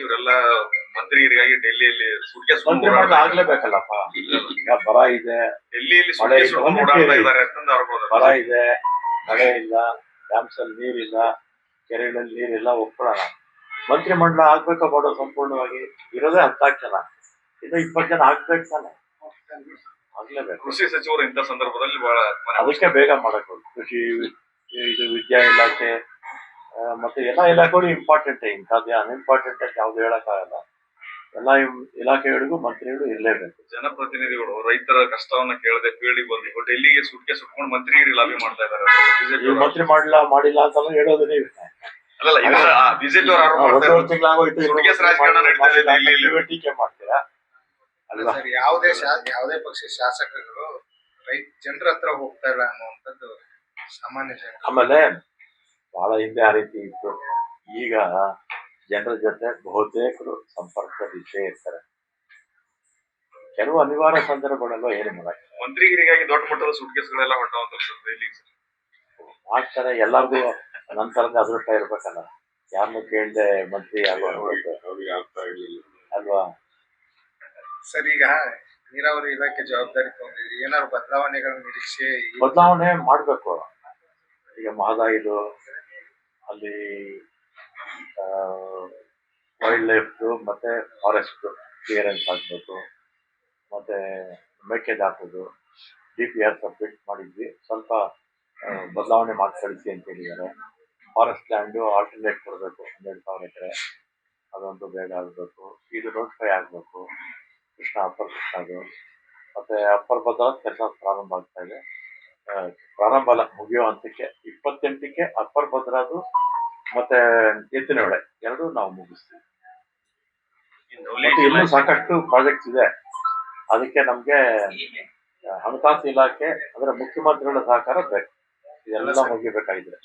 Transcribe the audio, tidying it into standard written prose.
ಇವರೆಲ್ಲ ಮಂತ್ರಿಗಳಿಗಾಗಿ ಡೆಲ್ಲಿಯಲ್ಲಿ ಸುಟ್ಕೇಸ್ ಮಂತ್ರಿಮಂಡಲ ಆಗ್ಲೇಬೇಕಲ್ಲಪ್ಪ. ಈಗ ಬರ ಇದೆ, ಡೆಲ್ಲಿಯಲ್ಲಿ ಸುಟ್ಕೇಸ್ ಓಡಾಡ್ತಾ ಇದ್ದಾರೆ ಅಂತ ಆರೋಪ. ಬರ ಇದೆ, ಮಳೆ ಇಲ್ಲ, ಡ್ಯಾಮ್ಸ್ ಅಲ್ಲಿ ನೀರಿಲ್ಲ, ಕೆರೆಗಳಲ್ಲಿ ನೀರಿಲ್ಲ, ಒಪ್ಕೊಳ್ಳೋಣ. ಮಂತ್ರಿಮಂಡಲ ಆಗ್ಬೇಕೋ ಬೇಡ ಸಂಪೂರ್ಣವಾಗಿ? ಇರೋದೇ 14 ಜನ, ಇದು 20 ಜನ ಆಗ್ಬೇಕು ತಾನೆ, ಆಗ್ಲೇಬೇಕು. ಕೃಷಿ ಸಚಿವರು ಇಂಥ ಸಂದರ್ಭದಲ್ಲಿ ಬಹಳ ಅದಕ್ಕೆ ಬೇಗ ಮಾಡಬೇಕು. ಕೃಷಿ, ಇದು ವಿದ್ಯಾ ಇಲಾಖೆ ಮತ್ತೆ ಎಲ್ಲ ಇಲಾಖೆಗಳು ಇಂಪಾರ್ಟೆಂಟ್. ಇಂಥದ್ದು ಅನ್ಇಂಪಾರ್ಟೆಂಟ್ ಅಂತ ಯಾವ್ದು ಹೇಳಕ್ಕಾಗಲ್ಲ. ಎಲ್ಲ ಇಲಾಖೆಗಳಿಗೂ ಮಂತ್ರಿಗಳು ಇರಲೇಬೇಕು. ಜನಪ್ರತಿನಿಧಿಗಳು ರೈತರ ಕಷ್ಟವನ್ನ ಕೇಳದೆ ಫೀಲ್ಡಿಗೆ ಬಂದು ಡೆಲ್ಲಿಗೆ ಸುಟ್ಕೆ ಸುಟ್ಕೊಂಡು ಮಂತ್ರಿಗಿರಿ ಲಾಬಿ ಮಾಡ್ತಾ ಇದ್ದಾರೆ. ಮಂತ್ರಿ ಮಾಡಿಲ್ಲ ಅಂತ ಹೇಳೋದು ನೀವು. ಅಲ್ಲ, ಈಗ ಬಿಜೆಪಿ ಅವರು ತಿಂಗಳಾಗೋಯ್ತು ರಾಜಕಾರಣ ನಡೀತಾ ಇದೆ ಡೆಲ್ಲಿಯಲ್ಲಿ, ಟೀಕೆ ಮಾಡ್ತೀರಾ ಅಲ್ವಾ? ಯಾವುದೇ ಪಕ್ಷ ಶಾಸಕರು ಜನರ ಹತ್ರ ಹೋಗ್ತಾ ಇಲ್ಲ ಅನ್ನುವಂಥದ್ದು ಸಾಮಾನ್ಯ ಜನ. ಆಮೇಲೆ ಬಹಳ ಹಿಂದೆ ಆ ರೀತಿ ಇತ್ತು. ಈಗ ಜನರ ಜೊತೆ ಬಹುತೇಕರು ಸಂಪರ್ಕದಲ್ಲೇ ಇರ್ತಾರೆ. ಕೆಲವು ಅನಿವಾರ್ಯ ಸಂದರ್ಭಗಳಲ್ಲೂ ಏನು ಮಾಡಕ್ಕೆ ಮಂತ್ರಿಗಿರಿಗಾಗಿ ದೊಡ್ಡ ಮಟ್ಟದ ಸುಟ್ಕೇಸ್ಗಳೆಲ್ಲ ಹೊಂಟವಂತ ಮಾಡ್ತಾರೆ. ಎಲ್ಲರಿಗೂ ನಂತರದ ಅದೃಷ್ಟ ಇರ್ಬೇಕಲ್ಲ. ಯಾರನ್ನು ಕೇಳದೆ ಮಂತ್ರಿ ಅಲ್ವಾ? ಸರ್, ಈಗ ನೀರಾವರಿ ಇಲಾಖೆ ಜವಾಬ್ದಾರಿ ತಗೊಂಡಿದ್ರಿ, ಏನಾದ್ರು ಬದಲಾವಣೆಗಳ ನಿರೀಕ್ಷೆ? ಬದಲಾವಣೆ ಮಾಡ್ಬೇಕು. ಈಗ ಮಹದಾಯಿದು ಅಲ್ಲಿ ವೈಲ್ಡ್ ಲೈಫ್ ಮತ್ತೆ ಫಾರೆಸ್ಟ್ ಕ್ಲಿಯರೆನ್ಸ್ ಆಗ್ಬೇಕು. ಮತ್ತೆ ಮೇಕೆದಾಟುದು DPR ಸಬ್ಮಿಟ್ ಮಾಡಿದ್ವಿ, ಸ್ವಲ್ಪ ಬದಲಾವಣೆ ಮಾಡಿ ಕಳಿಸಿ ಅಂತ ಹೇಳಿದ್ದಾರೆ. ಫಾರೆಸ್ಟ್ ಲ್ಯಾಂಡು ಆಲ್ಟರ್ನೇಟ್ ಕೊಡಬೇಕು, 12,000 ಎಕರೆ, ಅದೊಂದು ಬೇಗ ಆಗಬೇಕು. ಇದು ನೋಟಿಫೈ ಆಗಬೇಕು. ಅಪ್ಪರ್ ಕೃಷ್ಣದು ಮತ್ತೆ ಅಪ್ಪರ್ ಭದ್ರಾ ಕೆಲಸ ಪ್ರಾರಂಭ ಆಗ್ತಾ ಇದೆ. ಪ್ರಾರಂಭ ಅಲ್ಲ, ಮುಗಿಯೋ ಹಂತಕ್ಕೆ 28ಕ್ಕೆ ಅಪ್ಪರ್ ಭದ್ರಾದು ಮತ್ತೆ ಎತ್ತಿನಹೊಳೆ ಎರಡು ನಾವು ಮುಗಿಸ್ತೀವಿ. ಇನ್ನೂ ಸಾಕಷ್ಟು ಪ್ರಾಜೆಕ್ಟ್ಸ್ ಇದೆ. ಅದಕ್ಕೆ ನಮ್ಗೆ ಹಣಕಾಸು ಇಲಾಖೆ ಅಂದ್ರೆ ಮುಖ್ಯಮಂತ್ರಿಗಳ ಸಹಕಾರ ಬೇಕು. ಇದೆಲ್ಲ ಮುಗಿಬೇಕಾಗಿದೆ.